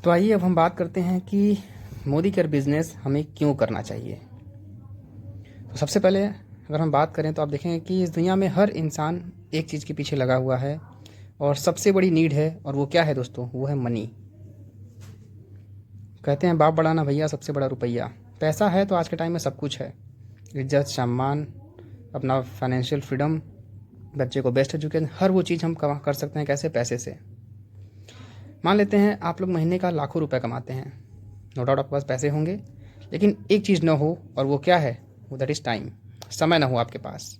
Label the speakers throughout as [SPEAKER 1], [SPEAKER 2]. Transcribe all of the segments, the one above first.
[SPEAKER 1] तो आइए अब हम बात करते हैं कि मोदी केयर बिज़नेस हमें क्यों करना चाहिए। तो सबसे पहले अगर हम बात करें तो आप देखेंगे कि इस दुनिया में हर इंसान एक चीज़ के पीछे लगा हुआ है और सबसे बड़ी नीड है, और वो क्या है दोस्तों? वो है मनी। कहते हैं बाप बड़ा ना भैया, सबसे बड़ा रुपया। पैसा है तो आज के टाइम में सब कुछ है। इज्जत, सम्मान, अपना फाइनेंशियल फ्रीडम, बच्चे को बेस्ट एजुकेशन, हर वो चीज़ हम कर सकते हैं। कैसे? पैसे से। मान लेते हैं आप लोग महीने का लाखों रुपए कमाते हैं, नो डाउट आपके पास पैसे होंगे, लेकिन एक चीज़ ना हो, और वो क्या है? वो दैट इज़ टाइम। समय ना हो आपके पास।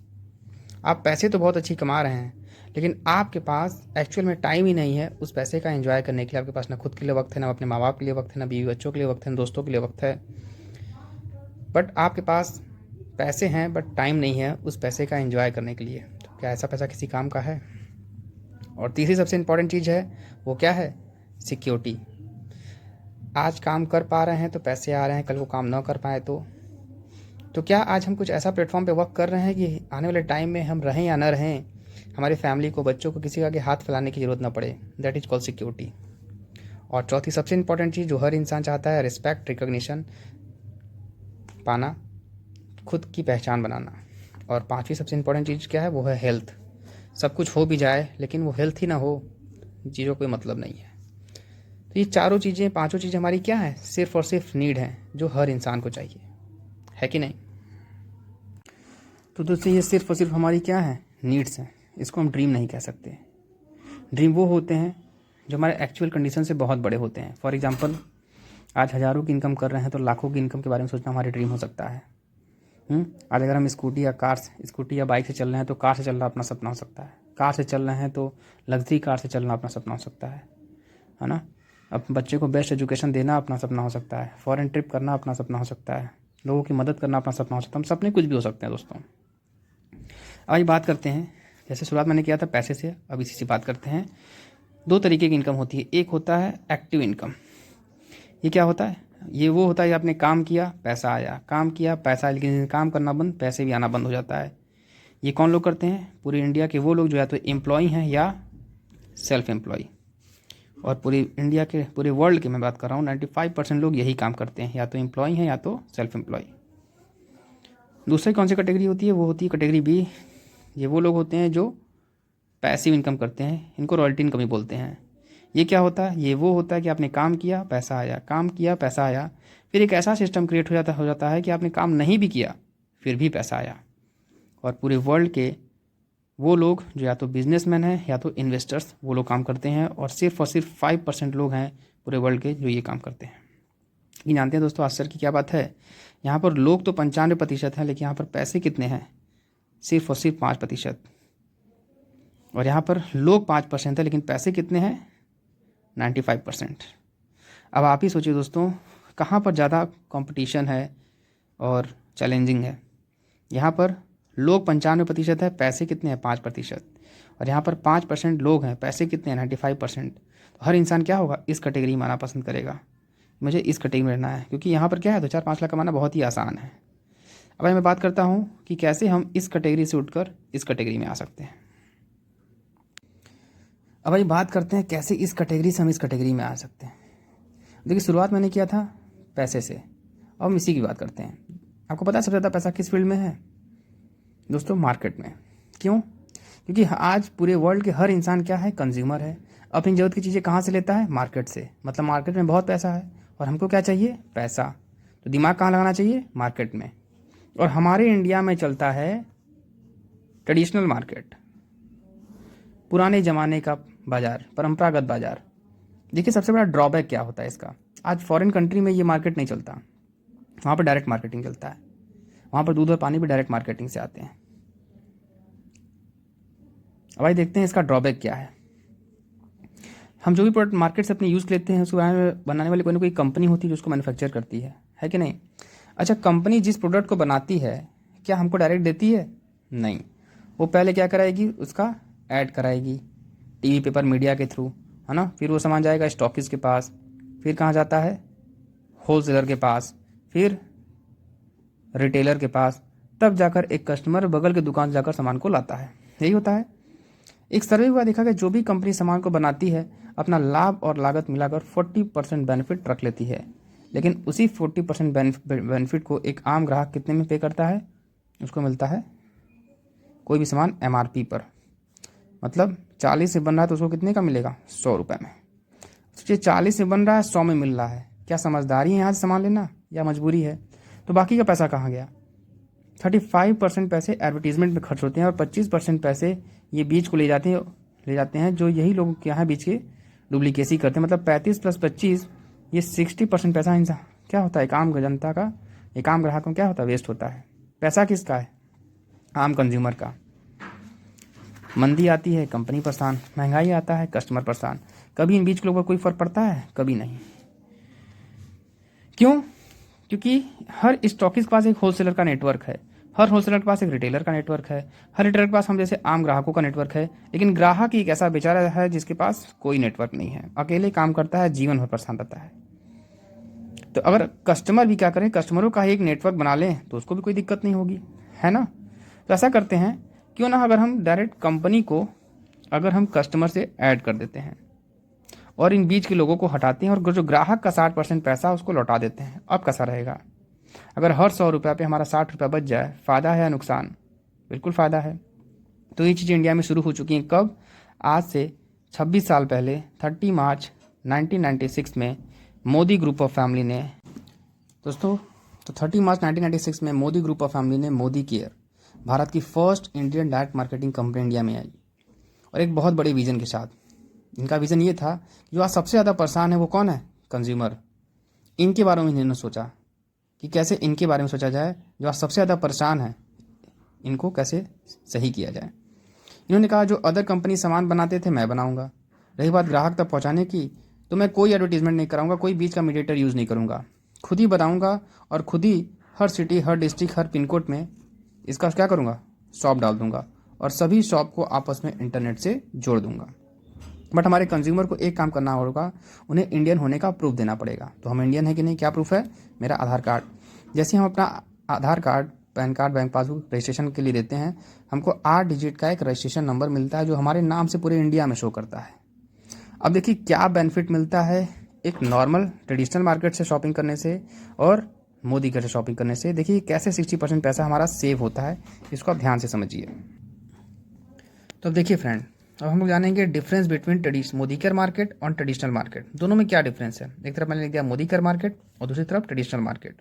[SPEAKER 1] आप पैसे तो बहुत अच्छी कमा रहे हैं, लेकिन आपके पास एक्चुअल में टाइम ही नहीं है उस पैसे का एंजॉय करने के लिए। आपके पास ना खुद के लिए वक्त है, ना अपने माँ बाप के लिए वक्त है, ना बीवी बच्चों के लिए वक्त है, ना दोस्तों के लिए वक्त है। बट आपके पास पैसे हैं बट टाइम नहीं है उस पैसे का एंजॉय करने के लिए। तो क्या ऐसा पैसा किसी काम का है? और तीसरी सबसे इम्पॉर्टेंट चीज़ है, वो क्या है? सिक्योरिटी। आज काम कर पा रहे हैं तो पैसे आ रहे हैं, कल को काम ना कर पाए तो क्या आज हम कुछ ऐसा प्लेटफॉर्म पे वर्क कर रहे हैं कि आने वाले टाइम में हम रहें या ना रहें, हमारी फैमिली को, बच्चों को किसी के आगे हाथ फैलाने की ज़रूरत ना पड़े। That is called security. और चौथी सबसे इंपॉर्टेंट चीज़ जो हर इंसान चाहता है, रिस्पेक्ट, रिकॉग्निशन पाना, खुद की पहचान बनाना। और पांचवी सबसे इंपॉर्टेंट चीज़ क्या है? वो है हेल्थ। सब कुछ हो भी जाए लेकिन वो हेल्थ ही ना हो, चीज़ों कोई मतलब नहीं है। तो ये चारों चीज़ें, पांचों चीज़ें हमारी क्या है? सिर्फ और सिर्फ नीड है, जो हर इंसान को चाहिए, है कि नहीं? तो दोस्तों ये सिर्फ और सिर्फ हमारी क्या है? नीड्स हैं। इसको हम ड्रीम नहीं कह सकते। ड्रीम वो होते हैं जो हमारे एक्चुअल कंडीशन से बहुत बड़े होते हैं। फॉर एग्जांपल, आज हज़ारों की इनकम कर रहे हैं तो लाखों की इनकम के बारे में सोचना हमारी ड्रीम हो सकता है। आज अगर हम स्कूटी या बाइक से चल रहे हैं तो कार से चलना अपना सपना हो सकता है। कार से चल रहे हैं तो लग्जरी कार से चलना अपना सपना हो सकता है ना? अब बच्चे को बेस्ट एजुकेशन देना अपना सपना हो सकता है। फॉरेन ट्रिप करना अपना सपना हो सकता है। लोगों की मदद करना अपना सपना हो सकता है। हम सपने कुछ भी हो सकते हैं दोस्तों। अब ये बात करते हैं, जैसे शुरुआत मैंने किया था पैसे से, अब इसी से बात करते हैं। दो तरीके की इनकम होती है। एक होता है एक्टिव इनकम। ये क्या होता है? ये वो होता है आपने काम किया, पैसा आया, काम किया, पैसा आया, लेकिन काम करना बंद, पैसे भी आना बंद हो जाता है। ये कौन लोग करते हैं? पूरे इंडिया के वो लोग जो या तो एम्प्लॉय हैं या सेल्फ एम्प्लॉय। और पूरी इंडिया के, पूरे वर्ल्ड के मैं बात कर रहा हूँ, 95% लोग यही काम करते हैं, या तो एम्प्लॉय हैं या तो सेल्फ एम्प्लॉय। दूसरी कौन सी कैटेगरी होती है? वो होती है कैटेगरी बी। ये वो लोग होते हैं जो पैसिव इनकम करते हैं, इनको रॉयल्टी इनकम ही बोलते हैं। ये क्या होता है? ये वो होता है कि आपने काम किया, पैसा आया, काम किया, पैसा आया। फिर एक ऐसा सिस्टम क्रिएट हो जाता है कि आपने काम नहीं भी किया फिर भी पैसा आया। और पूरे वर्ल्ड के वो लोग जो या तो बिजनेसमैन हैं या तो इन्वेस्टर्स, वो लोग काम करते हैं। और सिर्फ 5% लोग हैं पूरे वर्ल्ड के जो ये काम करते हैं। लेकिन जानते हैं दोस्तों आश्चर्य की क्या बात है? यहाँ पर लोग तो 95% हैं, लेकिन यहाँ पर पैसे कितने हैं? सिर्फ और सिर्फ 5%। और यहाँ पर लोग 5% है लेकिन पैसे कितने हैं? 95%। अब आप ही सोचिए दोस्तों, कहाँ पर ज़्यादा कंपटीशन है और चैलेंजिंग है? यहाँ पर लोग 95% है, पैसे कितने हैं? 5%। और यहाँ पर 5% लोग हैं, पैसे कितने हैं? 95%। तो हर इंसान क्या होगा? इस कैटेगरी में आना पसंद करेगा। मुझे इस कैटेगरी में रहना है, क्योंकि यहाँ पर क्या है, 2-4-5 लाख कमाना बहुत ही आसान है। अब मैं बात करता हूँ कि कैसे हम इस कैटेगरी से उठकर इस कैटेगरी में आ सकते हैं। अब भाई बात करते हैं कैसे इस कैटेगरी से हम इस कैटेगरी में आ सकते हैं। देखिए शुरुआत मैंने किया था पैसे से, अब हम इसी की बात करते हैं। आपको पता है सबसे ज़्यादा पैसा किस फील्ड में है दोस्तों? मार्केट में। क्यों? क्योंकि आज पूरे वर्ल्ड के हर इंसान क्या है? कंज्यूमर है। अपनी ज़रूरत की चीज़ें कहाँ से लेता है? मार्केट से। मतलब मार्केट में बहुत पैसा है और हमको क्या चाहिए? पैसा। तो दिमाग कहाँ लगाना चाहिए? मार्केट में। और हमारे इंडिया में चलता है ट्रेडिशनल मार्केट, पुराने ज़माने का बाज़ार, परंपरागत बाज़ार। देखिए सबसे बड़ा ड्रॉबैक क्या होता है इसका? आज फॉरेन कंट्री में ये मार्केट नहीं चलता, वहाँ पर डायरेक्ट मार्केटिंग चलता है। वहाँ पर दूध और पानी भी डायरेक्ट मार्केटिंग से आते हैं। अब भाई देखते हैं इसका ड्रॉबैक क्या है। हम जो भी प्रोडक्ट मार्केट से अपने यूज़ लेते हैं, उसको बनाने वाली कोई ना कोई कंपनी होती है जो उसको मैन्युफैक्चर करती है कि नहीं? अच्छा, कंपनी जिस प्रोडक्ट को बनाती है क्या हमको डायरेक्ट देती है? नहीं। वो पहले क्या कराएगी? उसका ऐड कराएगी टीवी, पेपर, मीडिया के थ्रू, है ना? फिर वो सामान जाएगा स्टॉकिस्ट के पास, फिर कहाँ जाता है? होलसेलर के पास, फिर रिटेलर के पास, तब जाकर एक कस्टमर बगल के दुकान से जाकर सामान को लाता है। यही होता है। एक सर्वे हुआ, देखा गया जो भी कंपनी सामान को बनाती है अपना लाभ और लागत मिलाकर 40% बेनिफिट रख लेती है, लेकिन उसी 40% बेनिफिट को एक आम ग्राहक कितने में पे करता है? उसको मिलता है कोई भी सामान MRP पर, मतलब 40 से बन रहा है तो उसको कितने का मिलेगा? 100 रुपये में। सोचिए 40 से बन रहा है, 100 में मिल रहा है। क्या समझदारी है यहाँ से सामान लेना या मजबूरी है? तो बाकी का पैसा कहाँ गया? 35% पैसे एडवर्टीजमेंट में खर्च होते हैं और 25% पैसे ये बीज को ले जाते हैं जो यही लोग क्या है बीज के डुप्लीकेसी करते हैं। मतलब 35 + 25 ये 60% पैसा इंसान क्या होता है, एक आम जनता का, एक आम ग्राहक को क्या होता है? वेस्ट होता है। पैसा किसका है? आम कंज्यूमर का। मंदी आती है, कंपनी परेशान, महंगाई आता है, कस्टमर परेशान। कभी इन बीच के लोगों को कोई फर्क पड़ता है? कभी नहीं। क्यों? क्योंकि हर स्टॉकिस्ट के पास एक होलसेलर का नेटवर्क है, हर होलसेलर के पास एक रिटेलर का नेटवर्क है, हर रिटेलर के पास हम जैसे आम ग्राहकों का नेटवर्क है। लेकिन ग्राहक ही एक ऐसा बेचारा है जिसके पास कोई नेटवर्क नहीं है, अकेले काम करता है, जीवन भर परेशान रहता है। तो अगर कस्टमर भी क्या करें, कस्टमरों का ही एक नेटवर्क बना लें तो उसको भी कोई दिक्कत नहीं होगी, है ना। तो ऐसा करते हैं, क्यों ना अगर हम डायरेक्ट कंपनी को अगर हम कस्टमर से ऐड कर देते हैं और इन बीच के लोगों को हटाते हैं और जो ग्राहक का 60% पैसा उसको लौटा देते हैं। अब कैसा रहेगा? अगर हर 100 रुपये पे हमारा 60 रुपये बच जाए, फ़ायदा है या नुकसान? बिल्कुल फ़ायदा है। तो ये चीज़ें इंडिया में शुरू हो चुकी हैं। कब? आज से 26 साल पहले 30 मार्च 1996 में मोदी ग्रुप ऑफ फैमिली ने, दोस्तों, तो 30 मार्च 1996 में मोदी ग्रुप ऑफ फैमिली ने मोदी केयर, भारत की first Indian direct marketing company India में आई, और एक बहुत बड़े विजन के साथ। इनका विज़न ये था कि जो आज सबसे ज़्यादा परेशान है वो कौन है? कंज्यूमर। इनके बारे में इन्होंने सोचा कि कैसे इनके बारे में सोचा जाए, जो आज सबसे ज़्यादा परेशान है, इनको कैसे सही किया जाए। इन्होंने कहा जो अदर कंपनी सामान बनाते थे मैं बनाऊंगा। रही बात ग्राहक तक पहुंचाने की, तो मैं कोई एडवर्टीजमेंट नहीं कराऊंगा, कोई बीच का मीडिएटर यूज़ नहीं करूंगा, खुद ही बताऊंगा और खुद ही हर सिटी, हर डिस्ट्रिक्ट, हर पिन कोड में इसका क्या करूंगा? शॉप डाल दूंगा और सभी शॉप को आपस में इंटरनेट से जोड़ दूंगा। बट हमारे कंज्यूमर को एक काम करना होगा, उन्हें इंडियन होने का प्रूफ देना पड़ेगा। तो हम इंडियन है कि नहीं? क्या प्रूफ है? मेरा आधार कार्ड। जैसे हम अपना Aadhaar card, PAN card, bank passbook registration के लिए देते हैं, हमको 8 डिजिट का एक रजिस्ट्रेशन नंबर मिलता है जो हमारे नाम से पूरे इंडिया में शो करता है। अब देखिए क्या बेनिफिट मिलता है एक नॉर्मल ट्रेडिशनल मार्केट से शॉपिंग करने से और मोदी केयर से शॉपिंग करने से। देखिए कैसे 60% पैसा हमारा सेव होता है, इसको आप ध्यान से समझिए। तो अब देखिए फ्रेंड, अब हम लोग जानेंगे difference between Modi care market और ट्रेडिशनल मार्केट। दोनों में क्या डिफरेंस है? एक तरफ मैंने लिख दिया मोदी केयर मार्केट और दूसरी तरफ ट्रेडिशनल मार्केट।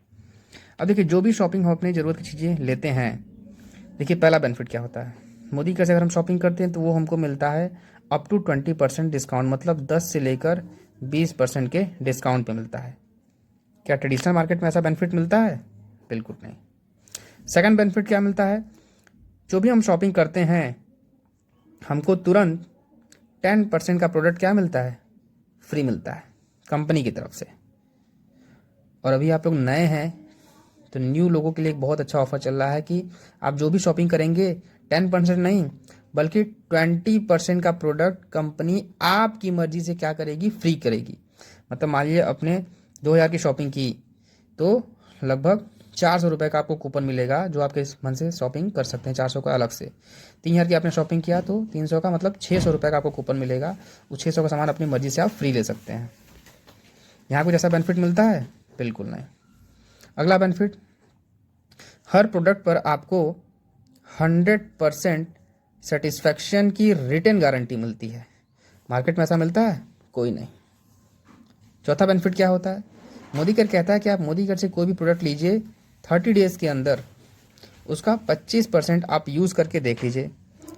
[SPEAKER 1] अब देखिए जो भी शॉपिंग हम अपनी ज़रूरत की चीज़ें लेते हैं, देखिए पहला बेनिफिट क्या होता है? मोदी केयर से अगर हम शॉपिंग करते हैं तो वो हमको मिलता है अप टू 20% डिस्काउंट, मतलब 10 से लेकर 20% के डिस्काउंट पे मिलता है। क्या ट्रेडिशनल मार्केट में ऐसा बेनिफिट मिलता है? बिल्कुल नहीं। सेकंड बेनिफिट क्या मिलता है? जो भी हम शॉपिंग करते हैं हमको तुरंत 10% का प्रोडक्ट क्या मिलता है? फ्री मिलता है कंपनी की तरफ से। और अभी आप लोग नए हैं तो न्यू लोगों के लिए एक बहुत अच्छा ऑफर चल रहा है कि आप जो भी शॉपिंग करेंगे 10% नहीं बल्कि 20% का प्रोडक्ट कंपनी आपकी मर्जी से क्या करेगी? फ्री करेगी। मतलब मान लीजिए अपने 2000 की शॉपिंग की तो लगभग 400 रुपये का आपको कूपन मिलेगा जो आपके मन से शॉपिंग कर सकते हैं, 400 का अलग से। 3000 की आपने शॉपिंग किया तो 300 का मतलब 600 रुपये का आपको कूपन मिलेगा। उस 600 का सामान अपनी मर्जी से आप फ्री ले सकते हैं। यहाँ कुछ ऐसा बेनिफिट मिलता है? बिल्कुल नहीं। अगला बेनिफिट, हर प्रोडक्ट पर आपको 100% सेटिस्फैक्शन की रिटर्न गारंटी मिलती है। मार्केट में ऐसा मिलता है? कोई नहीं। चौथा बेनिफिट क्या होता है? मोदी केयर कहता है कि आप मोदी केयर से कोई भी प्रोडक्ट लीजिए, 30 डेज़ के अंदर उसका 25% आप यूज़ करके देख लीजिए।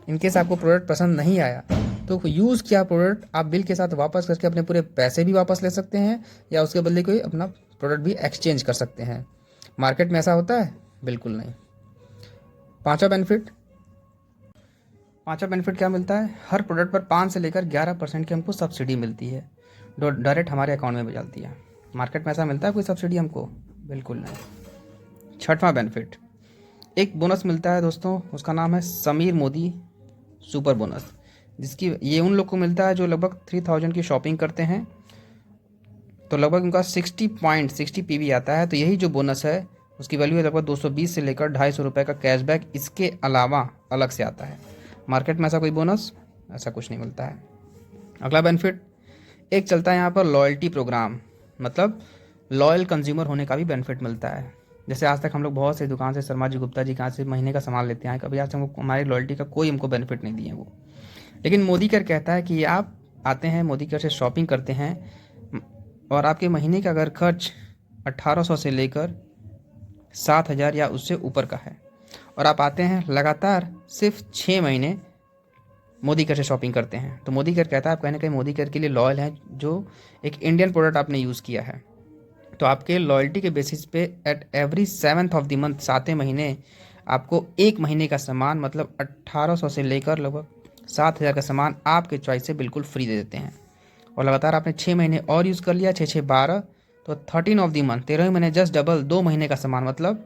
[SPEAKER 1] इनकेस आपको प्रोडक्ट पसंद नहीं आया तो यूज़ किया प्रोडक्ट आप बिल के साथ वापस करके अपने पूरे पैसे भी वापस ले सकते हैं या उसके बदले कोई अपना प्रोडक्ट भी एक्सचेंज कर सकते हैं। मार्केट में ऐसा होता है? बिल्कुल नहीं। पांचवा बेनिफिट क्या मिलता है? हर प्रोडक्ट पर 5 से लेकर 11% की हमको सब्सिडी मिलती है, डायरेक्ट हमारे अकाउंट में जाती है। मार्केट में ऐसा मिलता है कोई सब्सिडी हमको? बिल्कुल नहीं। छठवां बेनिफिट, एक बोनस मिलता है दोस्तों, उसका नाम है समीर मोदी सुपर बोनस, जिसकी ये उन लोग को मिलता है जो लगभग 3000 की शॉपिंग करते हैं तो लगभग उनका 60 PV आता है। तो यही जो बोनस है उसकी वैल्यू है लगभग 220 से लेकर 250 रुपये का कैशबैक इसके अलावा अलग से आता है। मार्केट में ऐसा कोई बोनस ऐसा कुछ नहीं मिलता है। अगला बेनिफिट एक चलता है यहाँ पर लॉयल्टी प्रोग्राम, मतलब लॉयल कंज्यूमर होने का भी बेनिफिट मिलता है। जैसे आज तक हम लोग बहुत से दुकान से शर्मा जी गुप्ता जी कहाँ से महीने का सामान लेते हैं, कभी आज तक हमको हमारी लॉयल्टी का कोई हमको बेनिफिट नहीं दिए वो। लेकिन मोदी केयर कहता है कि आप आते हैं मोदी केयर से शॉपिंग करते हैं और आपके महीने का अगर खर्च 1800 से लेकर 7000 या उससे ऊपर का है और आप आते हैं लगातार सिर्फ 6 महीने मोदी केयर से शॉपिंग करते हैं, तो मोदी केयर कहता है आप कहीं ना कहीं मोदी केयर के लिए लॉयल हैं, जो एक इंडियन प्रोडक्ट आपने यूज़ किया है। तो आपके लॉयल्टी के बेसिस पे at every 7th of the month, 7वें महीने आपको 1 महीने का सामान मतलब 1800 से लेकर लगभग 7000 का सामान आपके चॉइस से बिल्कुल फ्री दे देते हैं। और लगातार आपने 6 महीने और यूज़ कर लिया, 6 12, तो 13 ऑफ द मंथ, 13वें महीने जस्ट डबल 2 महीने का सामान मतलब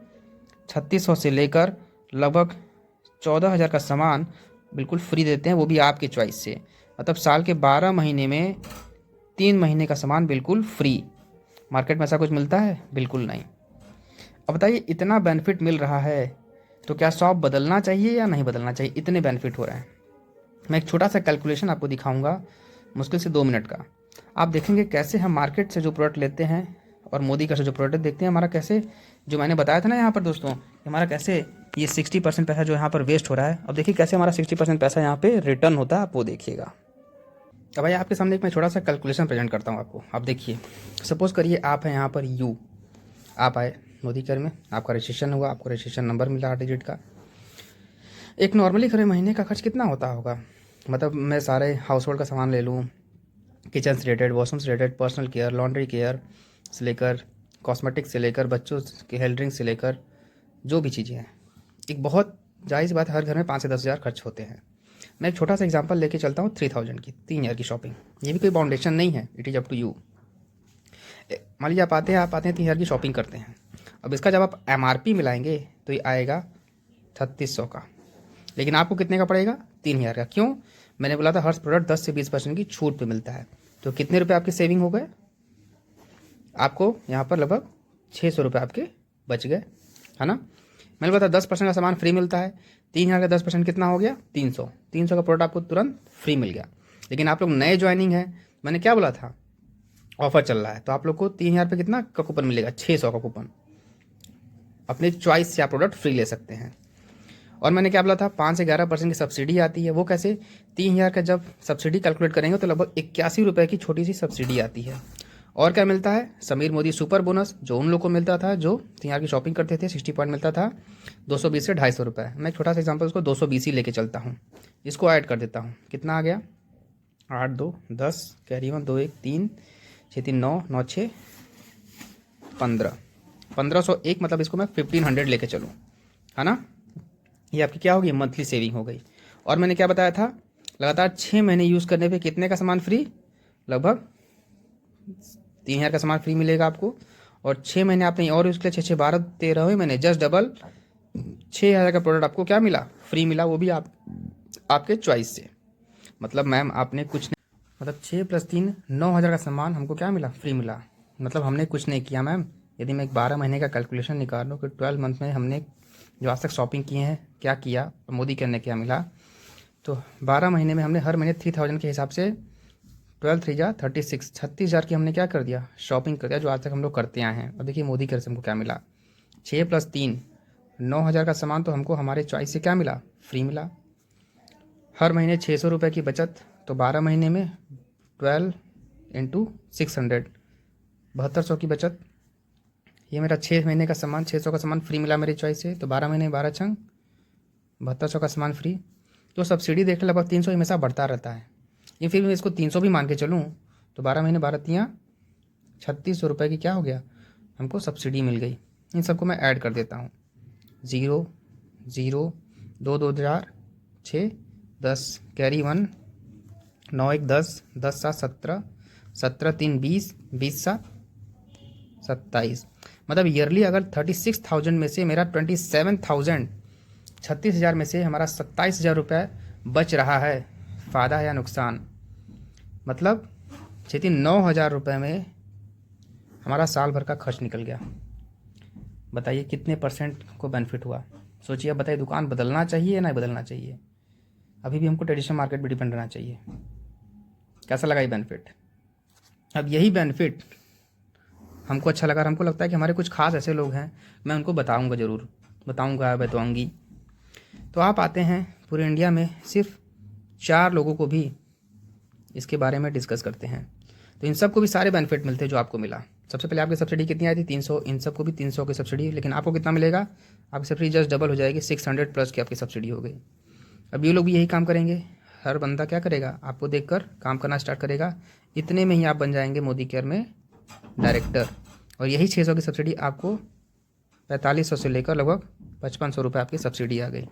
[SPEAKER 1] 3600 से लेकर लगभग 14000 का सामान बिल्कुल फ्री देते हैं, वो भी आपके चॉइस से। मतलब साल के 12 महीने में 3 महीने का सामान बिल्कुल फ्री। मार्केट में ऐसा कुछ मिलता है? बिल्कुल नहीं। अब बताइए इतना बेनिफिट मिल रहा है तो क्या शॉप बदलना चाहिए या नहीं बदलना चाहिए? इतने बेनिफिट हो रहे हैं। मैं एक छोटा सा कैलकुलेशन आपको दिखाऊंगा, मुश्किल से 2 मिनट का। आप देखेंगे कैसे हम मार्केट से जो प्रोडक्ट लेते हैं और मोदी का से जो प्रोडक्ट देखते हैं, हमारा कैसे, जो मैंने बताया था ना यहाँ पर दोस्तों, हमारा कैसे ये 60% पैसा जो यहाँ पर वेस्ट हो रहा है, अब देखिए कैसे हमारा 60% पैसा यहाँ पे रिटर्न होता है, आप वो देखिएगा। अब भाई आपके सामने एक मैं छोटा सा कैलकुलेशन प्रेजेंट करता हूँ आपको। आप देखिए, सपोज़ करिए आप हैं यहाँ पर यू, आप आए मोदी केयर में, आपका रजिस्ट्रेशन हुआ, आपको रजिस्ट्रेशन नंबर मिला 8 डिजिट का। एक नॉर्मली खरे महीने का खर्च कितना होता होगा? मतलब मैं सारे हाउस होल्ड का सामान ले लूँ, किचन से रिलेटेड, वॉशरूम से related, personal care, laundry care से लेकर, कॉस्मेटिक्स से लेकर, बच्चों के हेल्थ ड्रिंक से लेकर, जो भी चीज़ें हैं, एक बहुत जायज़ बात है, हर घर में 5 से 10 हज़ार खर्च होते हैं। मैं एक छोटा सा एग्जांपल लेके चलता हूँ 3000 की, 3 ईयर की शॉपिंग। ये भी कोई बाउंडेशन नहीं है, it is up to you. मान लीजिए आप आते हैं 3 हज़ार की शॉपिंग करते हैं। अब इसका जब आप MRP मिलाएंगे तो ये आएगा 3600 का, लेकिन आपको कितने का पड़ेगा? 3000 का। क्यों? मैंने बोला था हर प्रोडक्ट 10 से 20% की छूट पे मिलता है। तो कितने रुपए आपके सेविंग हो गए? आपको यहाँ पर लगभग 600 रुपये आपके बच गए, है ना। मैंने बताया 10% का सामान फ्री मिलता है, 3000 का 10% कितना हो गया? 300। 300 का प्रोडक्ट आपको तुरंत फ्री मिल गया। लेकिन आप लोग नए ज्वाइनिंग है, मैंने क्या बोला था, ऑफर चल रहा है, तो आप लोग को 3000 पे कितना का कूपन मिलेगा? 600 का कूपन। अपने चॉइस से आप प्रोडक्ट फ्री ले सकते हैं। और मैंने क्या बोला था, 5 से 11% की सब्सिडी आती है। वो कैसे? 3000 का जब सब्सिडी कैलकुलेट करेंगे तो लगभग 81 रुपये की छोटी सी सब्सिडी आती है। और क्या मिलता है? समीर मोदी सुपर बोनस, जो उन लोग को मिलता था जो 3000 की शॉपिंग करते थे, 60 पॉइंट मिलता था 220 से 250 रुपये। मैं एक छोटा सा एग्जाम्पल उसको 220 ही लेके चलता हूँ, इसको ऐड कर देता हूँ, कितना आ गया? 8 2 10, कैरी 1 2 1 3 6 3 9 9 6 15, 1501, मतलब इसको मैं 1500 लेके चलूँ, है ना। ये आपकी क्या होगी? मंथली सेविंग हो गई। और मैंने क्या बताया था, लगातार 6 महीने यूज़ करने पे कितने का सामान फ्री? लगभग 3000 का सामान फ्री मिलेगा आपको। और 6 महीने आपने और यूज़ किया, 6 6 12 13वें महीने जस्ट डबल 6000 का प्रोडक्ट आपको क्या मिला? फ्री मिला, वो भी आपके चॉइस से। मतलब मैम आपने कुछ नहीं, मतलब 6 + 3 9000 का सामान हमको क्या मिला? फ्री मिला। मतलब हमने कुछ नहीं किया मैम। यदि मैं एक 12 महीने का कैलकुलेशन निकालूँ कि 12 मंथ में हमने जो आज तक शॉपिंग किए हैं क्या किया, मोदी केयर ने क्या मिला, तो 12 महीने में हमने हर महीने 3000 के हिसाब से 12 3 जा 36, 36,000 की हमने क्या कर दिया? शॉपिंग कर दिया, जो आज तक हम लोग करते आए हैं। और देखिए मोदी केयर से हमको क्या मिला? 6 + 3 9000 का सामान तो हमको हमारे चॉइस से क्या मिला? फ्री मिला। हर महीने 600 रुपये की बचत, तो 12 महीने में 12 × 600 7200 की बचत। ये मेरा 6 महीने का सामान, 600 का सामान फ्री मिला मेरी चॉइस से, तो 12 महीने 12 छंग 7200 का सामान फ्री। तो सब्सिडी देख लगभग 300 हमेशा बढ़ता रहता है। ये फिर मैं इसको 300 भी मान के चलूँ तो 12 महीने 12 तियाँ 3600 रुपये की क्या हो गया? हमको सब्सिडी मिल गई। इन सबको मैं ऐड कर देता हूँ, 0 0 2 2 4 6 10, कैरी 1 9 1 10 10 7 17 17 3 20 20 7 27। मतलब ईयरली अगर 36,000 में से मेरा 27,000, 36,000 में से हमारा 27,000 रुपये बच रहा है, फ़ायदा है या नुकसान? मतलब 9,000 रुपये में हमारा साल भर का खर्च निकल गया। बताइए कितने % को बेनिफिट हुआ? सोचिए, अब बताइए दुकान बदलना चाहिए या नहीं बदलना चाहिए? अभी भी हमको ट्रेडिशनल मार्केट पे डिपेंड रहना चाहिए। कैसा लगा ये बेनिफिट? अब यही बेनिफिट हमको अच्छा लगा, हमको लगता है कि हमारे कुछ खास ऐसे लोग हैं, मैं उनको बताऊंगा, ज़रूर बताऊंगी। तो आप आते हैं पूरे इंडिया में, सिर्फ 4 लोगों को भी इसके बारे में डिस्कस करते हैं, तो इन सबको भी सारे बेनिफिट मिलते हैं जो आपको मिला। सबसे पहले आपकी सब्सिडी कितनी आई थी? 300। इन सबको भी 300 की सब्सिडी, लेकिन आपको कितना मिलेगा? आपकी सब्सिडी जस्ट डबल हो जाएगी, 600 प्लस की आपकी सब्सिडी हो गई। अब ये लोग भी यही काम करेंगे। हर बंदा क्या करेगा? आपको देखकर काम करना स्टार्ट करेगा। इतने में ही आप बन जाएंगे मोदी केयर में डायरेक्टर। और यही 600 की सब्सिडी आपको 4500 से लेकर लगभग 5500 रुपये आपकी सब्सिडी आ गई।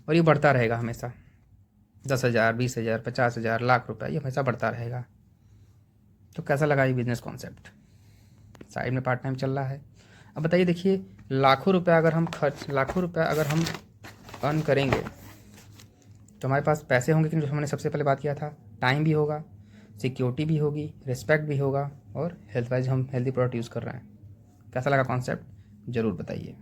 [SPEAKER 1] और ये बढ़ता रहेगा हमेशा, 10,000, 20,000, 50,000, लाख रुपए, ये हमेशा बढ़ता रहेगा। तो कैसा लगा ये बिजनेस कॉन्सेप्ट? साइड में पार्ट टाइम चल रहा है। अब बताइए, देखिए लाखों रुपए अगर हम अर्न करेंगे तो हमारे पास पैसे होंगे कि जो हमने सबसे पहले बात किया था, टाइम भी होगा, सिक्योरिटी भी होगी, रिस्पेक्ट भी होगा, और हेल्थ वाइज हम हेल्दी प्रोडक्ट यूज़ कर रहे हैं। कैसा लगा कॉन्सेप्ट? ज़रूर बताइए।